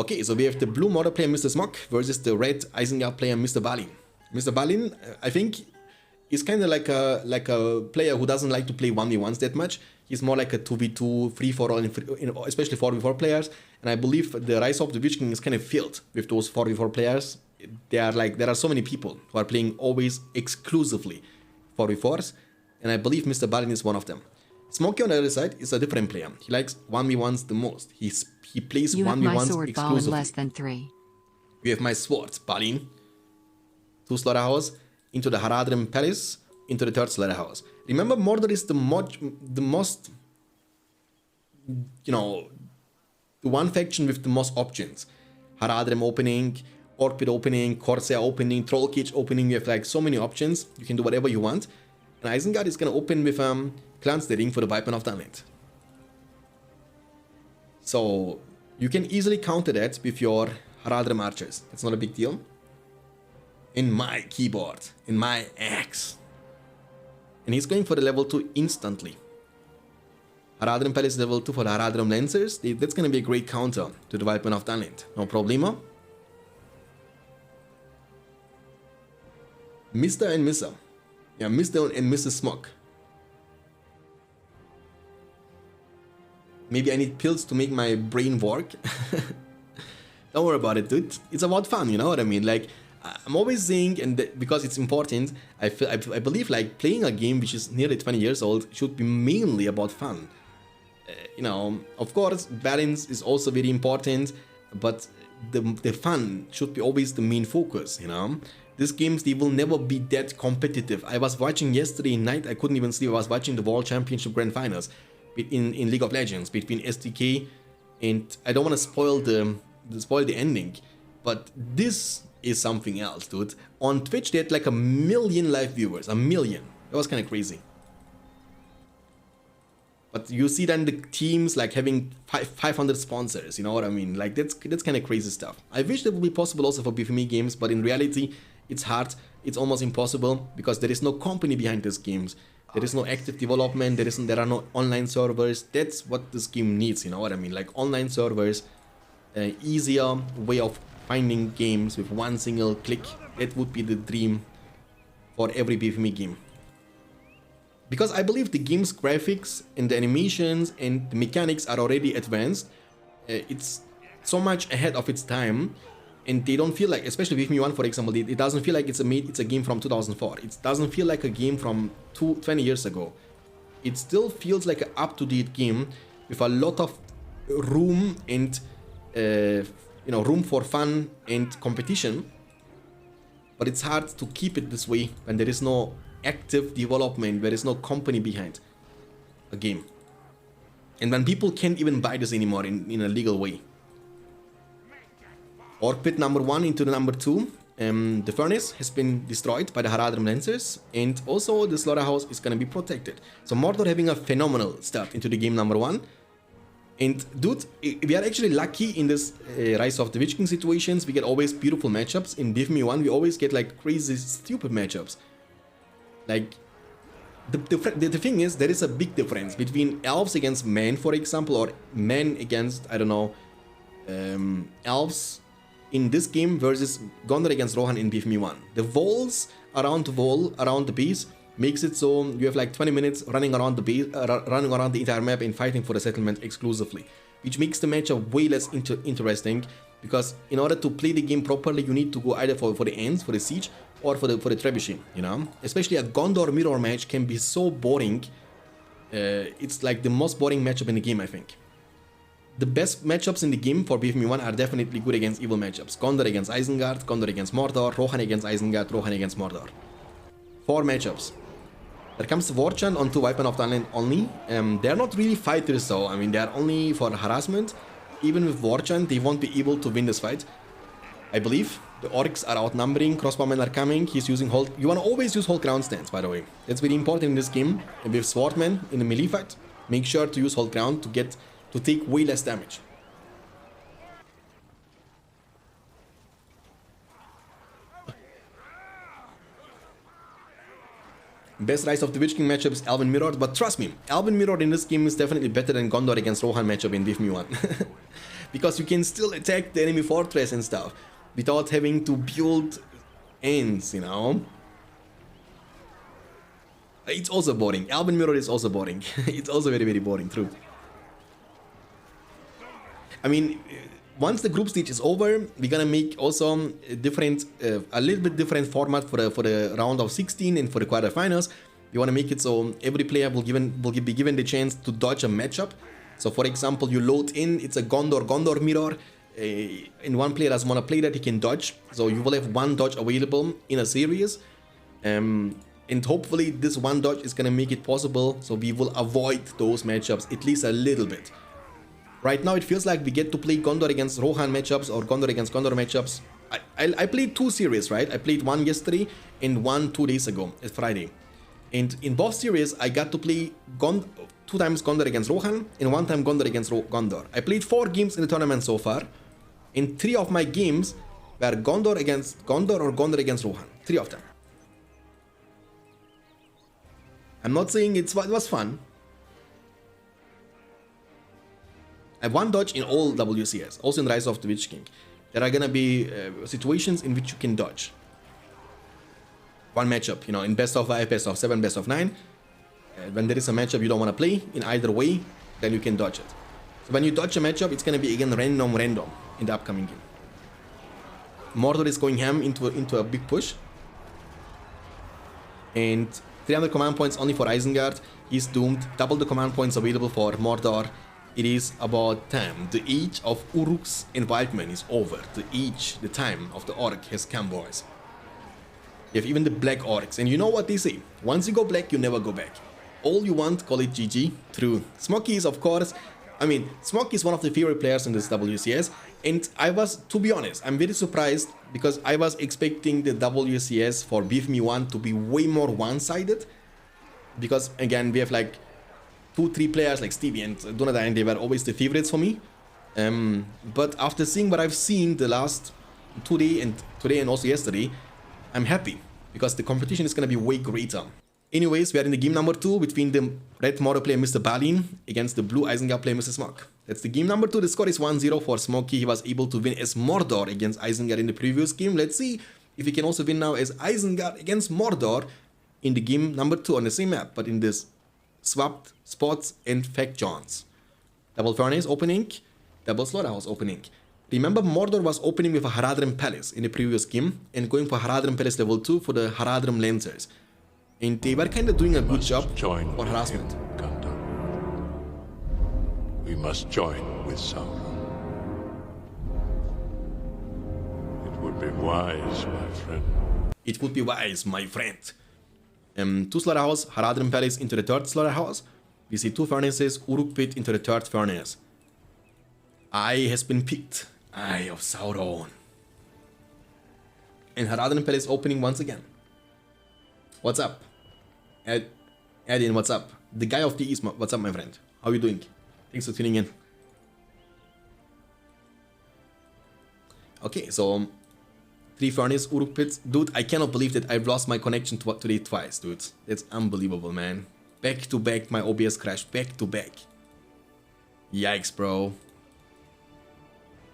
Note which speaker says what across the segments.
Speaker 1: Okay, so we have the blue model player Mr. Smok versus the red Isengard player Mr. Balin. Mr. Balin, I think, is kind of like a player who doesn't like to play 1v1s that much. He's more like a 2v2, 3-4, especially 4v4 players. And I believe the Rise of the Witch King is kind of filled with those 4v4 players. There are so many people who are playing always exclusively 4v4s, and I believe Mr. Balin is one of them. Smokey on the other side is a different player. He likes 1v1s the most. He plays 1v1s exclusively. Ball in
Speaker 2: less than 3.
Speaker 1: We have my sword, Balin, 2 slaughterhouse, into the Haradrim Palace, into the 3rd slaughterhouse. Remember, Mordor is the most, you know, the one faction with the most options. Haradrim opening, Orc Pit opening, Corsair opening, Troll Cage opening. You have like so many options. You can do whatever you want. And Isengard is gonna open with Clan Steading for the Weapon of Dunland. So you can easily counter that with your Haradrim archers. It's not a big deal. In my keyboard, in my axe. And he's going for the level 2 instantly. Haradrim Palace level 2 for the Haradrim Lancers. That's gonna be a great counter to the Weapon of Dunland. No problemo. Mr. and Mr. Yeah, Mr. and Mrs. Smok. Maybe I need pills to make my brain work. Don't worry about it, dude. It's about fun, you know what I mean? Like, I'm always saying, and because it's important, I believe like playing a game which is nearly 20 years old should be mainly about fun. You know, of course, balance is also very important, but the fun should be always the main focus, you know? These games, they will never be that competitive. I was watching yesterday night, I couldn't even sleep, I was watching the World Championship Grand Finals in League of Legends between SDK, and I don't want to spoil the ending, but this is something else, dude. On Twitch, they had like 1 million live viewers, 1 million. That was kind of crazy. But you see then the teams like having 500 sponsors, you know what I mean? Like that's kind of crazy stuff. I wish that would be possible also for BFME games, but in reality, it's hard. It's almost impossible because there is no company behind these games. There is no active development. There are no online servers. That's what this game needs, you know what I mean? Like online servers, easier way of finding games with one single click. That would be the dream for every BFME game. Because I believe the game's graphics and the animations and the mechanics are already advanced. It's so much ahead of its time, and they don't feel like, especially BFME 1 for example, it doesn't feel like it's a game from 2004. It doesn't feel like a game from 20 years ago. It still feels like an up-to-date game with a lot of room and you know, room for fun and competition. But it's hard to keep it this way when there is no active development, there is no company behind a game, and when people can't even buy this anymore in a legal way. Orc Pit number 1 into the number 2. The furnace has been destroyed by the Haradrim Lancers, and also the slaughterhouse is gonna be protected. So Mordor having a phenomenal start into the game number 1. And dude, we are actually lucky in this Rise of the Witch King situations. We get always beautiful matchups. In BFME 1 we always get like crazy stupid matchups. Like, the thing is, there is a big difference between elves against men, for example, or men against, I don't know, elves in this game versus Gondor against Rohan in BFME 1. The walls around the wall, around the base, makes it so you have like 20 minutes running around the base, running around the entire map and fighting for the settlement exclusively, which makes the matchup way less interesting, because in order to play the game properly, you need to go either for the ends, for the siege, or for the trebuchet, you know? Especially a Gondor mirror match can be so boring. It's like the most boring matchup in the game, I think. The best matchups in the game for BFME 1 are definitely good against evil matchups. Gondor against Isengard, Gondor against Mordor, Rohan against Isengard, Rohan against Mordor. 4 matchups. There comes Warchant onto Weapon of Dunland only. They're not really fighters though, I mean, they're only for harassment. Even with Warchant, they won't be able to win this fight, I believe. The orcs are outnumbering, crossbowmen are coming, he's using hold. You want to always use hold ground stance, by the way. That's very important in this game. And with swordmen in the melee fight, make sure to use hold ground to take way less damage. Best Rise of the Witch King matchup is Elven Mirror, but trust me, Elven Mirror in this game is definitely better than Gondor against Rohan matchup in BFME 1. because you can still attack the enemy fortress and stuff without having to build ends, you know. It's also boring. Albion Mirror is also boring. It's also very, very boring, true. I mean, once the group stage is over, we're gonna make also a different, a little bit different format for the round of 16 and for the quarterfinals. We want to make it so every player will be given the chance to dodge a matchup. So, for example, you load in, it's a Gondor mirror, and one player doesn't want to play that, he can dodge. So you will have one dodge available in a series, and hopefully this one dodge is gonna make it possible. So we will avoid those matchups at least a little bit. Right now it feels like we get to play Gondor against Rohan matchups or Gondor against Gondor matchups. I played 2 series, right? I played one yesterday and one 2 days ago, it's Friday. And in both series, I got to play 2 times Gondor against Rohan and 1 time Gondor against Gondor. I played 4 games in the tournament so far, and 3 of my games were Gondor against Gondor or Gondor against Rohan. 3 of them. I'm not saying it was fun. I have 1 dodge in all WCS, also in Rise of the Witch King. There are gonna be situations in which you can dodge. 1 matchup, you know, in best of 5, best of 7, best of 9. When there is a matchup you don't want to play in either way, then you can dodge it. So when you dodge a matchup, it's going to be again random in the upcoming game. Mordor is going ham into a big push. And 300 command points only for Isengard. He's doomed. Double the command points available for Mordor. It is about time. The age of Uruks and Wildmen is over. The time of the Orc has come, boys. You have even the black orcs, and you know what they say, once you go black, you never go back. All you want, call it GG. True. Smoky is, of course, I mean, Smoky is one of the favorite players in this WCS, and I was, to be honest, I'm very surprised, because I was expecting the WCS for BFME 1 to be way more one-sided, because, again, we have like 2-3 players like Stevie and Dunedain, they were always the favorites for me, but after seeing what I've seen the last today and also yesterday, I'm happy, because the competition is going to be way greater. Anyways, we are in the game number 2 between the red Mordor player Mr. Balin against the blue Isengard player Mr. Smok. That's the game number 2. The score is 1-0 for Smoky. He was able to win as Mordor against Isengard in the previous game. Let's see if he can also win now as Isengard against Mordor in the game number 2 on the same map, but in this swapped spots and fact Johns. Double Furnace opening, double Slaughterhouse opening. Remember, Mordor was opening with a Haradrim Palace in the previous game and going for Haradrim Palace level 2 for the Haradrim Lancers. And they were kind of doing a good job for harassment.
Speaker 2: We must join with Sauron. It would be wise, my friend.
Speaker 1: It would be wise, my friend. 2 Slaughterhouse, Haradrim Palace into the 3rd Slaughterhouse. We see 2 furnaces, Uruk Pit into the 3rd furnace. Eye has been picked. Eye of Sauron. And Haradrim Palace opening once again. What's up? Adin, what's up? The guy of the East, what's up, my friend? How are you doing? Thanks for tuning in. Okay, so 3 furnace, Uruk Pits. Dude, I cannot believe that I've lost my connection today twice, dude. That's unbelievable, man. Back to back, my OBS crashed. Back to back. Yikes, bro.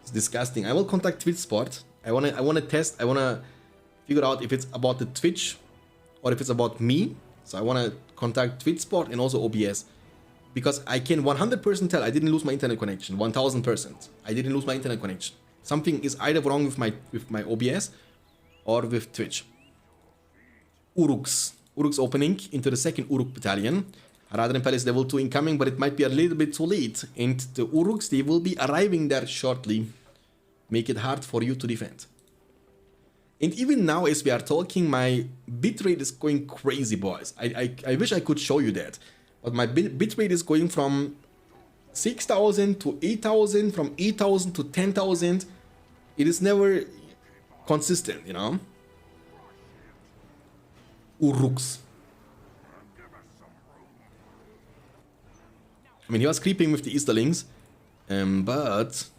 Speaker 1: It's disgusting. I will contact Twitch Sport. I wanna test. I wanna figure out if it's about the Twitch or if it's about me. So I wanna contact Twitch Sport and also OBS, because I can 100% tell I didn't lose my internet connection. 1000%. I didn't lose my internet connection. Something is either wrong with my OBS or with Twitch. Uruks opening into the 2nd Uruk battalion. Haradrim Palace level 2 incoming, but it might be a little bit too late. And the Uruks, they will be arriving there shortly. Make it hard for you to defend. And even now, as we are talking, my bitrate is going crazy, boys. I wish I could show you that. But my bitrate is going from 6,000 to 8,000, from 8,000 to 10,000. It is never consistent, you know. Uruks. I mean, he was creeping with the Easterlings, but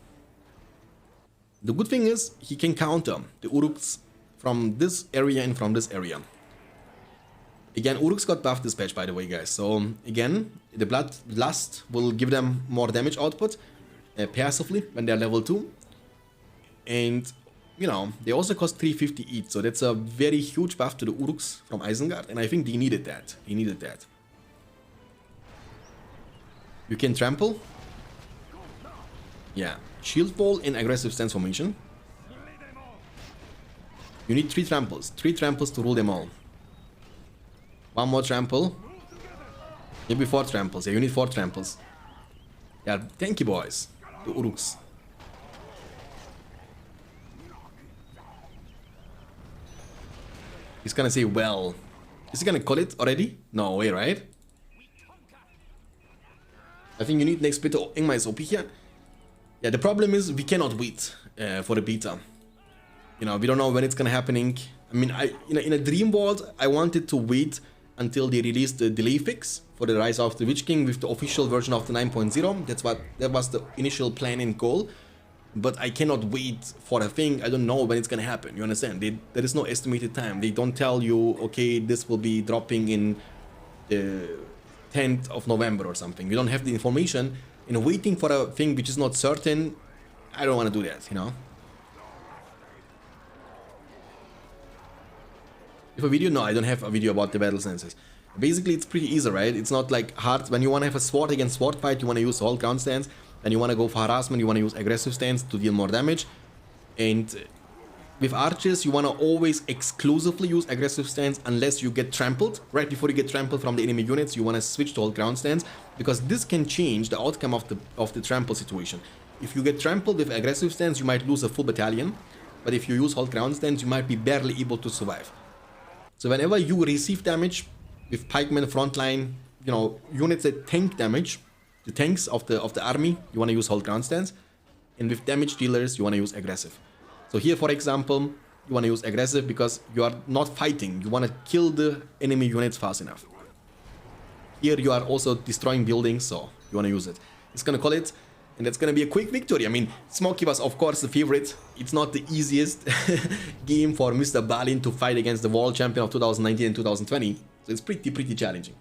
Speaker 1: the good thing is he can counter the Uruks from this area and from this area. Again, Uruks got buffed this patch, by the way, guys. So again, the Bloodlust will give them more damage output. passively when they're level 2. And, you know, they also cost 350 each, so that's a very huge buff to the Uruks from Isengard, and I think they needed that. They needed that. You can trample. Yeah. Shield wall in aggressive stance formation. You need 3 tramples. 3 tramples to rule them all. 1 more trample. Maybe 4 tramples. Yeah, you need 4 tramples. Yeah, thank you, boys. The Uruks. He's gonna say, well. Is he gonna call it already? No way, right? I think you need next beta. Ingmar is OP here. Yeah, the problem is we cannot wait for the beta. You know, we don't know when it's gonna happening. I mean, in a dream world, I wanted to wait until they release the delay fix for the Rise of the Witch King with the official version of the 9.0. That was the initial plan and goal. But I cannot wait for a thing. I don't know when it's gonna happen. You understand? There is no estimated time. They don't tell you, okay, this will be dropping in the 10th of November or something. We don't have the information. And waiting for a thing which is not certain, I don't want to do that, you know? If a video? No, I don't have a video about the battle stances. Basically, it's pretty easy, right? It's not like hard. When you want to have a sword against sword fight, you want to use all ground stance. Then you want to go for harassment, you want to use aggressive stance to deal more damage. And with archers, you want to always exclusively use aggressive stance unless you get trampled. Right before you get trampled from the enemy units, you want to switch to all ground stance, because this can change the outcome of the trample situation. If you get trampled with aggressive stance, you might lose a full battalion. But if you use all ground stance, you might be barely able to survive. So whenever you receive damage with pikemen frontline, you know, units that tank damage, the tanks of the army, you want to use hold ground stance, and with damage dealers, you want to use aggressive. So here, for example, you want to use aggressive because you are not fighting, you want to kill the enemy units fast enough. Here you are also destroying buildings, so you want to use it. It's gonna call it, and that's gonna be a quick victory. I mean, Smokey was of course the favorite. It's not the easiest game for Mr. Balin to fight against the world champion of 2019 and 2020, so it's pretty challenging.